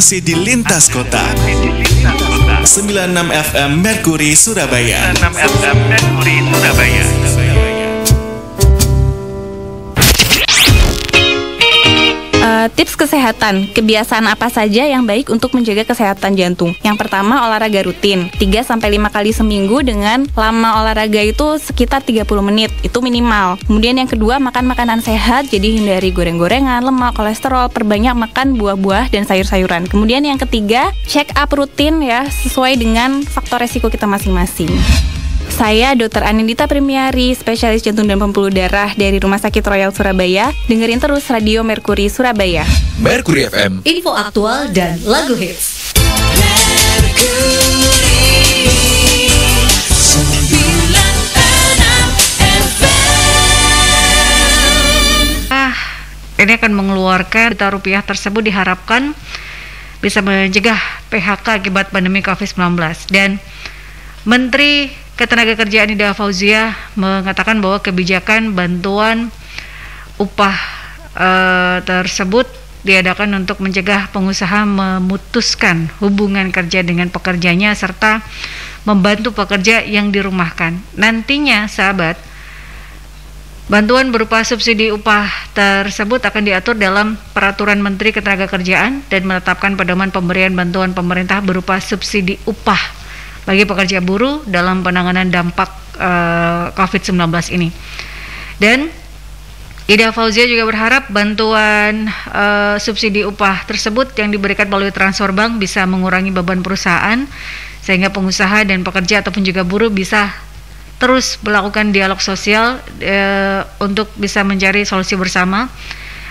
masih di lintas kota. 96 FM Mercury Surabaya. 96 FM Mercury Surabaya. Tips kesehatan, kebiasaan apa saja yang baik untuk menjaga kesehatan jantung? Yang pertama, olahraga rutin 3-5 kali seminggu dengan lama olahraga itu sekitar 30 menit, itu minimal. Kemudian yang kedua, makan makanan sehat, jadi hindari goreng-gorengan, lemak, kolesterol, perbanyak makan buah-buah dan sayur-sayuran. Kemudian yang ketiga, check up rutin ya, sesuai dengan faktor resiko kita masing-masing. Saya Dr. Anindita Primiari, spesialis jantung dan pembuluh darah dari Rumah Sakit Royal Surabaya. Dengerin terus Radio Mercury Surabaya. Mercury FM. Info aktual dan lagu hits. Ini akan mengeluarkan juta rupiah tersebut diharapkan bisa mencegah PHK akibat pandemi COVID-19. Dan Menteri Ketenagakerjaan Ida Fauzia mengatakan bahwa kebijakan bantuan upah tersebut diadakan untuk mencegah pengusaha memutuskan hubungan kerja dengan pekerjanya serta membantu pekerja yang dirumahkan. Nantinya, sahabat, bantuan berupa subsidi upah tersebut akan diatur dalam Peraturan Menteri Ketenagakerjaan dan menetapkan pedoman pemberian bantuan pemerintah berupa subsidi upah bagi pekerja buruh dalam penanganan dampak COVID-19 ini. Dan Ida Fauzia juga berharap bantuan subsidi upah tersebut yang diberikan melalui transfer bank bisa mengurangi beban perusahaan sehingga pengusaha dan pekerja ataupun juga buruh bisa terus melakukan dialog sosial untuk bisa mencari solusi bersama.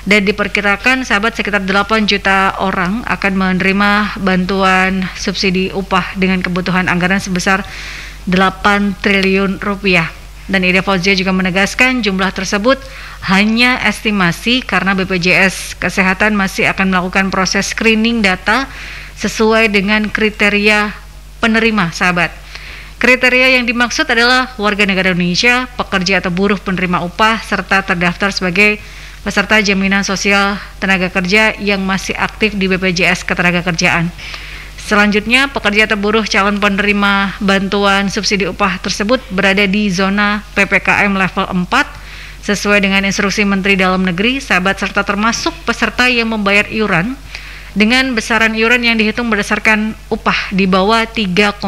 Dan diperkirakan sahabat sekitar 8 juta orang akan menerima bantuan subsidi upah dengan kebutuhan anggaran sebesar 8 triliun rupiah. Dan Ida Fauzia juga menegaskan jumlah tersebut hanya estimasi karena BPJS Kesehatan masih akan melakukan proses screening data sesuai dengan kriteria penerima, sahabat. Kriteria yang dimaksud adalah warga negara Indonesia, pekerja atau buruh penerima upah, serta terdaftar sebagai peserta jaminan sosial tenaga kerja yang masih aktif di BPJS Ketenagakerjaan. Selanjutnya, pekerja atau buruh calon penerima bantuan subsidi upah tersebut berada di zona PPKM level 4 sesuai dengan instruksi Menteri Dalam Negeri, sahabat, serta termasuk peserta yang membayar iuran dengan besaran iuran yang dihitung berdasarkan upah di bawah 3,5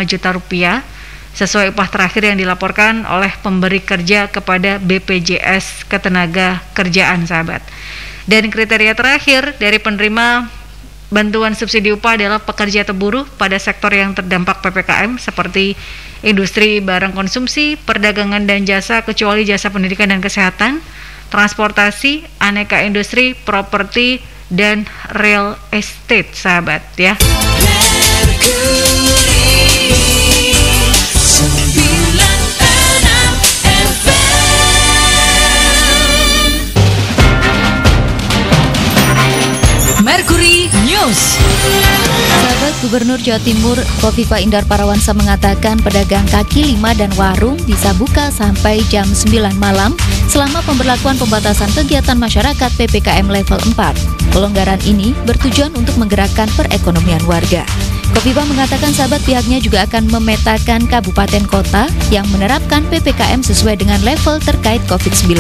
juta rupiah sesuai upah terakhir yang dilaporkan oleh pemberi kerja kepada BPJS Ketenagakerjaan, sahabat. Dan kriteria terakhir dari penerima bantuan subsidi upah adalah pekerja atau buruh pada sektor yang terdampak PPKM seperti industri barang konsumsi, perdagangan dan jasa kecuali jasa pendidikan dan kesehatan, transportasi, aneka industri, properti, dan real estate, sahabat ya. Mercury News. Sahabat, Gubernur Jawa Timur Kofifa Indar Parawansa mengatakan pedagang kaki lima dan warung bisa buka sampai jam 9 malam selama pemberlakuan pembatasan kegiatan masyarakat PPKM level 4. Pelonggaran ini bertujuan untuk menggerakkan perekonomian warga. Kofifa mengatakan sahabat pihaknya juga akan memetakan kabupaten kota yang menerapkan PPKM sesuai dengan level terkait COVID-19.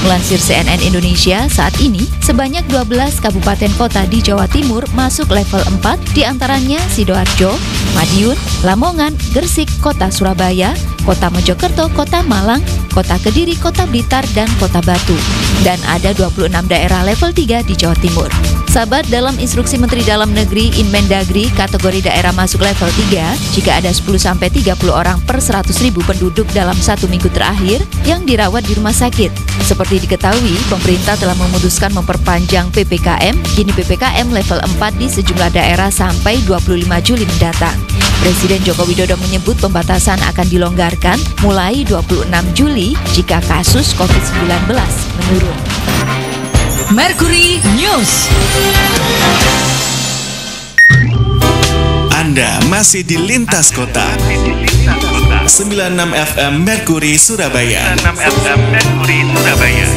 Melansir CNN Indonesia, saat ini sebanyak 12 kabupaten kota di Jawa Timur masuk level 4, diantaranya Sidoarjo, Madiun, Lamongan, Gresik, Kota Surabaya, Kota Mojokerto, Kota Malang, Kota Kediri, Kota Blitar, dan Kota Batu. Dan ada 26 daerah level 3 di Jawa Timur. Sahabat, dalam instruksi Menteri Dalam Negeri Inmendagri kategori daerah masuk level 3, jika ada 10-30 orang per 100.000 penduduk dalam 1 minggu terakhir yang dirawat di rumah sakit. Seperti diketahui, pemerintah telah memutuskan memperpanjang PPKM, kini PPKM level 4 di sejumlah daerah sampai 25 Juli mendatang. Presiden Joko Widodo menyebut pembatasan akan dilonggarkan mulai 26 Juli jika kasus COVID-19 menurun. Mercury News. Anda masih di lintas kota. 96 FM Mercury Surabaya. 96 FM Mercury Surabaya.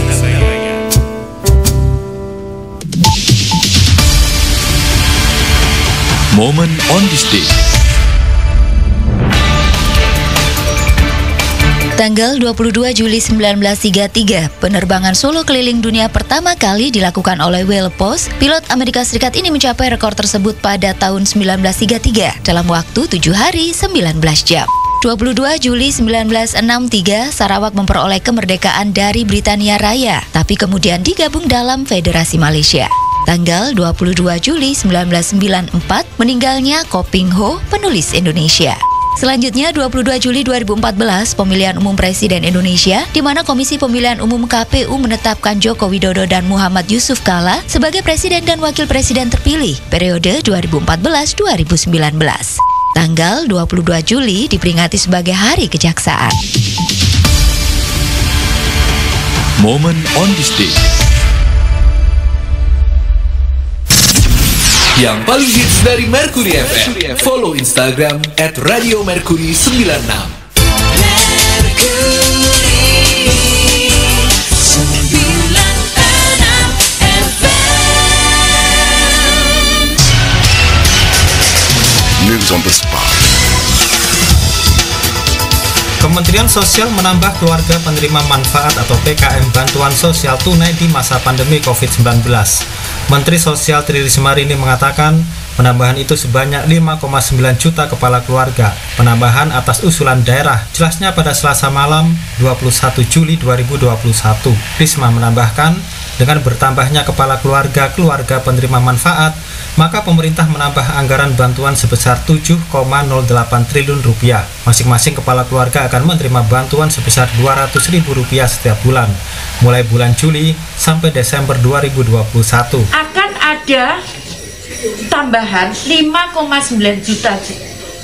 Moment on this day. Tanggal 22 Juli 1933, penerbangan solo keliling dunia pertama kali dilakukan oleh Whale Post. Pilot Amerika Serikat ini mencapai rekor tersebut pada tahun 1933 dalam waktu 7 hari 19 jam. 22 Juli 1963, Sarawak memperoleh kemerdekaan dari Britania Raya, tapi kemudian digabung dalam Federasi Malaysia. Tanggal 22 Juli 1994, meninggalnya Ko Ping Ho, penulis Indonesia. Selanjutnya 22 Juli 2014, pemilihan umum Presiden Indonesia, di mana Komisi Pemilihan Umum KPU menetapkan Joko Widodo dan Muhammad Yusuf Kalla sebagai Presiden dan Wakil Presiden terpilih periode 2014-2019. Tanggal 22 Juli diperingati sebagai Hari Kejaksaan. Moment on this day. Yang paling hits dari Mercury FM. Follow Instagram @radiomercury96. News on the spot. Kementerian Sosial menambah keluarga penerima manfaat atau PKM bantuan sosial tunai di masa pandemi COVID-19. Menteri Sosial Tri Risma hari ini mengatakan penambahan itu sebanyak 5,9 juta kepala keluarga. Penambahan atas usulan daerah, jelasnya pada Selasa malam 21 Juli 2021. Risma menambahkan, dengan bertambahnya kepala keluarga penerima manfaat, maka pemerintah menambah anggaran bantuan sebesar 7,08 triliun rupiah. Masing-masing kepala keluarga akan menerima bantuan sebesar Rp200.000 setiap bulan, mulai bulan Juli sampai Desember 2021. Akan ada tambahan 5,9 juta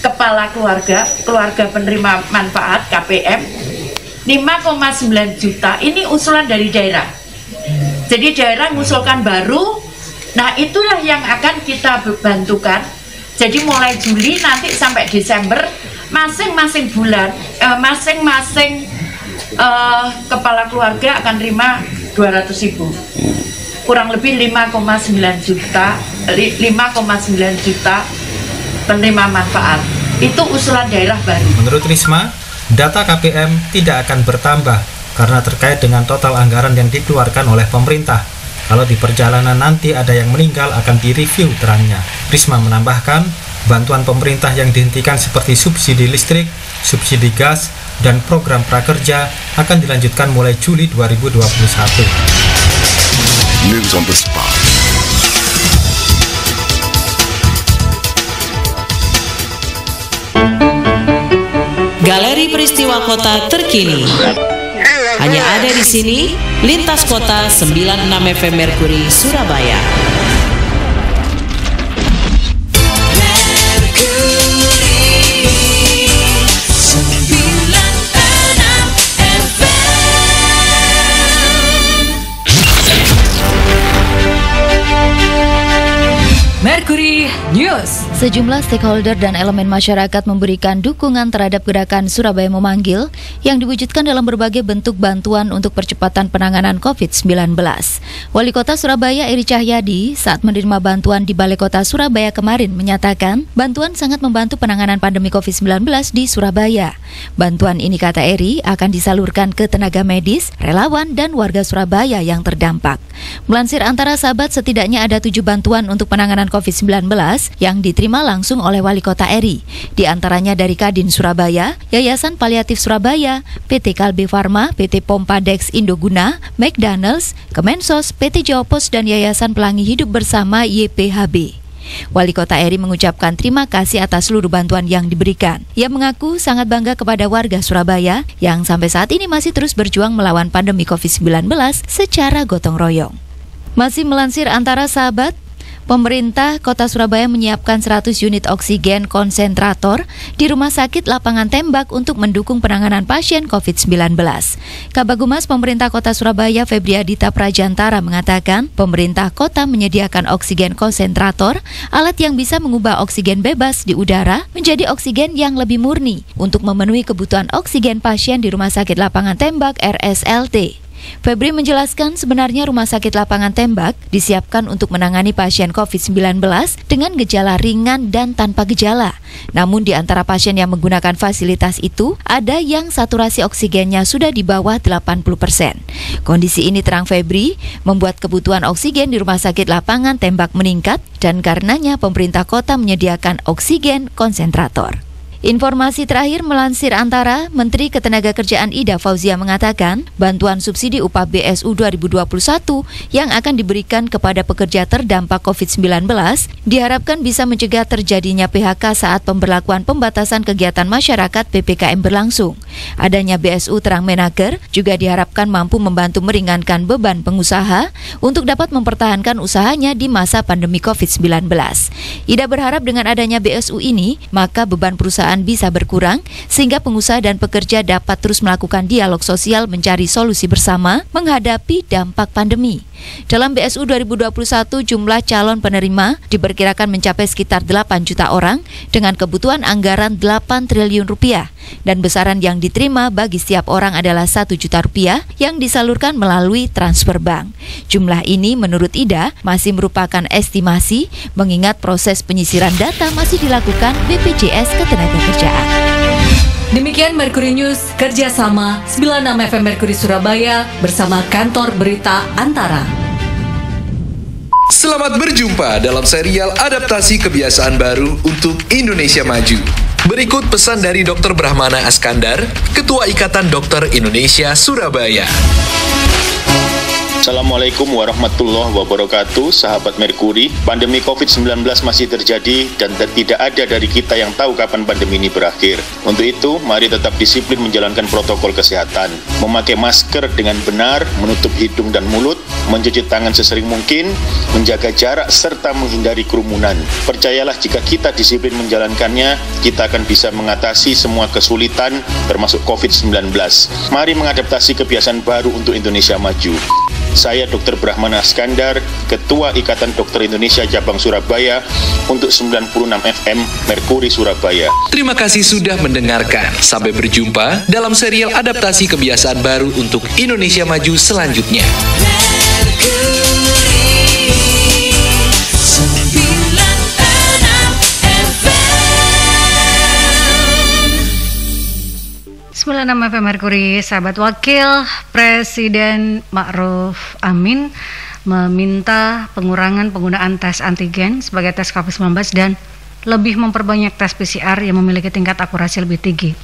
kepala keluarga penerima manfaat KPM. 5,9 juta ini usulan dari daerah. Jadi daerah mengusulkan baru. Nah, itulah yang akan kita bantukan. Jadi mulai Juli nanti sampai Desember, masing-masing bulan, masing-masing kepala keluarga akan terima 200.000. Kurang lebih 5,9 juta penerima manfaat. Itu usulan daerah baru. Menurut Risma, data KPM tidak akan bertambah karena terkait dengan total anggaran yang dikeluarkan oleh pemerintah. Kalau di perjalanan nanti ada yang meninggal akan direview terangnya. Risma menambahkan, bantuan pemerintah yang dihentikan seperti subsidi listrik, subsidi gas, dan program prakerja akan dilanjutkan mulai Juli 2021. News on the spot. Galeri peristiwa kota terkini. Hanya ada di sini, Lintas Kota 96 FM Mercury, Surabaya. Mercury News. Sejumlah stakeholder dan elemen masyarakat memberikan dukungan terhadap gerakan Surabaya Memanggil yang diwujudkan dalam berbagai bentuk bantuan untuk percepatan penanganan COVID-19. Wali Kota Surabaya Eri Cahyadi saat menerima bantuan di Balai Kota Surabaya kemarin menyatakan bantuan sangat membantu penanganan pandemi COVID-19 di Surabaya. Bantuan ini, kata Eri, akan disalurkan ke tenaga medis, relawan, dan warga Surabaya yang terdampak. Melansir Antara Sahabat, setidaknya ada 7 bantuan untuk penanganan COVID-19 yang diterima langsung oleh Wali Kota Eri. Di antaranya dari Kadin Surabaya, Yayasan Paliatif Surabaya, PT Kalbe Farma, PT Pompadex Indoguna, McDonald's, Kemensos, PT Jawa Pos, dan Yayasan Pelangi Hidup Bersama YPHB. Wali Kota Eri mengucapkan terima kasih atas seluruh bantuan yang diberikan. Ia mengaku sangat bangga kepada warga Surabaya yang sampai saat ini masih terus berjuang melawan pandemi COVID-19 secara gotong royong. Masih melansir Antara Sahabat, pemerintah Kota Surabaya menyiapkan 100 unit oksigen konsentrator di Rumah Sakit Lapangan Tembak untuk mendukung penanganan pasien COVID-19. Kabag Humas Pemerintah Kota Surabaya Febriadita Prajantara mengatakan, pemerintah kota menyediakan oksigen konsentrator, alat yang bisa mengubah oksigen bebas di udara menjadi oksigen yang lebih murni untuk memenuhi kebutuhan oksigen pasien di Rumah Sakit Lapangan Tembak RSLT. Febri menjelaskan sebenarnya Rumah Sakit Lapangan Tembak disiapkan untuk menangani pasien COVID-19 dengan gejala ringan dan tanpa gejala. Namun di antara pasien yang menggunakan fasilitas itu, ada yang saturasi oksigennya sudah di bawah 80%. Kondisi ini, terang Febri, membuat kebutuhan oksigen di Rumah Sakit Lapangan Tembak meningkat dan karenanya pemerintah kota menyediakan oksigen konsentrator. Informasi terakhir melansir Antara, Menteri Ketenagakerjaan Ida Fauzia mengatakan bantuan subsidi upah BSU 2021 yang akan diberikan kepada pekerja terdampak COVID-19 diharapkan bisa mencegah terjadinya PHK saat pemberlakuan pembatasan kegiatan masyarakat PPKM berlangsung. Adanya BSU terang Menaker juga diharapkan mampu membantu meringankan beban pengusaha untuk dapat mempertahankan usahanya di masa pandemi COVID-19. Ida berharap dengan adanya BSU ini, maka beban perusahaan bisa berkurang sehingga pengusaha dan pekerja dapat terus melakukan dialog sosial mencari solusi bersama menghadapi dampak pandemi. Dalam BSU 2021, jumlah calon penerima diperkirakan mencapai sekitar 8 juta orang dengan kebutuhan anggaran 8 triliun rupiah dan besaran yang diterima bagi setiap orang adalah 1 juta rupiah yang disalurkan melalui transfer bank. Jumlah ini menurut Ida masih merupakan estimasi mengingat proses penyisiran data masih dilakukan BPJS Ketenagakerjaan. Demikian Mercury News kerjasama 96 FM Mercury Surabaya bersama Kantor Berita Antara. Selamat berjumpa dalam serial adaptasi kebiasaan baru untuk Indonesia Maju. Berikut pesan dari Dr. Brahmana Askandar, Ketua Ikatan Dokter Indonesia Surabaya. Assalamualaikum warahmatullahi wabarakatuh, sahabat Mercury. Pandemi COVID-19 masih terjadi dan tidak ada dari kita yang tahu kapan pandemi ini berakhir. Untuk itu, mari tetap disiplin menjalankan protokol kesehatan. Memakai masker dengan benar, menutup hidung dan mulut, mencuci tangan sesering mungkin, menjaga jarak, serta menghindari kerumunan. Percayalah, jika kita disiplin menjalankannya, kita akan bisa mengatasi semua kesulitan, termasuk COVID-19. Mari mengadaptasi kebiasaan baru untuk Indonesia Maju. Saya Dr. Brahmana Askandar, Ketua Ikatan Dokter Indonesia Cabang Surabaya untuk 96 FM Mercury Surabaya. Terima kasih sudah mendengarkan. Sampai berjumpa dalam serial adaptasi kebiasaan baru untuk Indonesia Maju selanjutnya. Sembilan FM Mercury, sahabat. Wakil Presiden Ma'ruf Amin meminta pengurangan penggunaan tes antigen sebagai tes COVID-19 dan lebih memperbanyak tes PCR yang memiliki tingkat akurasi lebih tinggi.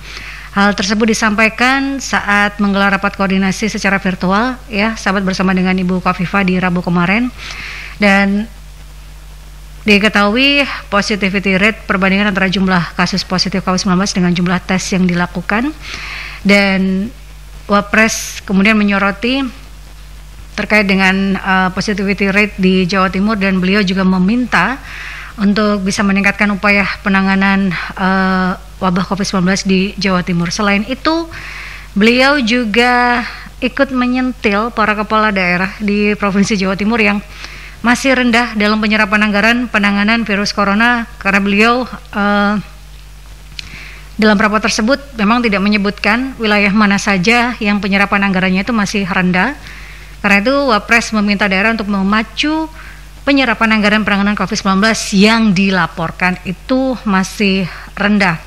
Hal tersebut disampaikan saat menggelar rapat koordinasi secara virtual, ya, sahabat, bersama dengan Ibu Kofifa di Rabu kemarin. Dan diketahui positivity rate perbandingan antara jumlah kasus positif COVID-19 dengan jumlah tes yang dilakukan. Dan Wapres kemudian menyoroti terkait dengan positivity rate di Jawa Timur, dan beliau juga meminta untuk bisa meningkatkan upaya penanganan wabah COVID-19 di Jawa Timur. Selain itu, beliau juga ikut menyentil para kepala daerah di Provinsi Jawa Timur yang masih rendah dalam penyerapan anggaran penanganan virus corona, karena beliau dalam rapat tersebut memang tidak menyebutkan wilayah mana saja yang penyerapan anggarannya itu masih rendah. Karena itu Wapres meminta daerah untuk memacu penyerapan anggaran penanganan COVID-19 yang dilaporkan itu masih rendah.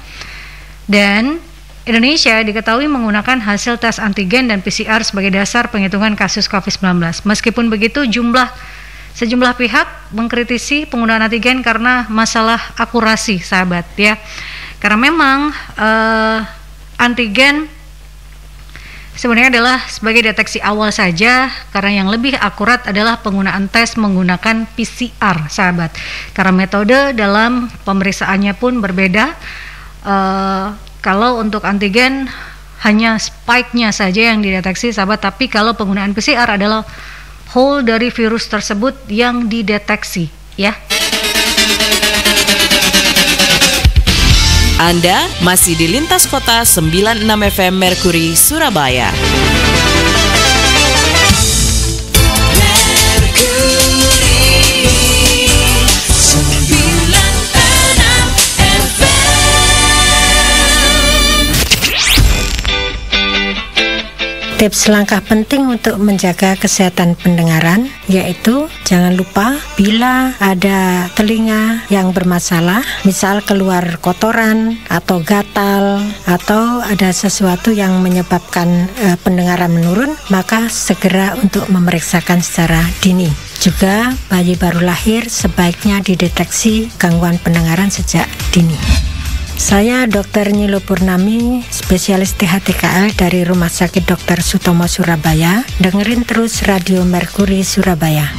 Dan Indonesia diketahui menggunakan hasil tes antigen dan PCR sebagai dasar penghitungan kasus COVID-19. Meskipun begitu, sejumlah pihak mengkritisi penggunaan antigen karena masalah akurasi, sahabat, ya. Karena memang antigen sebenarnya adalah sebagai deteksi awal saja, karena yang lebih akurat adalah penggunaan tes menggunakan PCR, sahabat. Karena metode dalam pemeriksaannya pun berbeda. Kalau untuk antigen hanya spike-nya saja yang dideteksi, sahabat, tapi kalau penggunaan PCR adalah whole dari virus tersebut yang dideteksi, ya. Anda masih di Lintas Kota 96 FM Mercury Surabaya. Tips langkah penting untuk menjaga kesehatan pendengaran yaitu jangan lupa bila ada telinga yang bermasalah, misal keluar kotoran atau gatal atau ada sesuatu yang menyebabkan pendengaran menurun, maka segera untuk memeriksakan secara dini. Juga bayi baru lahir sebaiknya dideteksi gangguan pendengaran sejak dini. Saya Dr. Nyilo Purnami, spesialis THTKL dari Rumah Sakit Dr. Sutomo Surabaya. Dengerin terus Radio Merkuri Surabaya.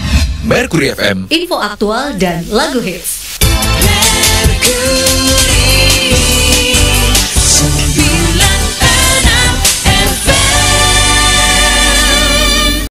Merkuri FM. Info aktual dan lagu hits. Merkuri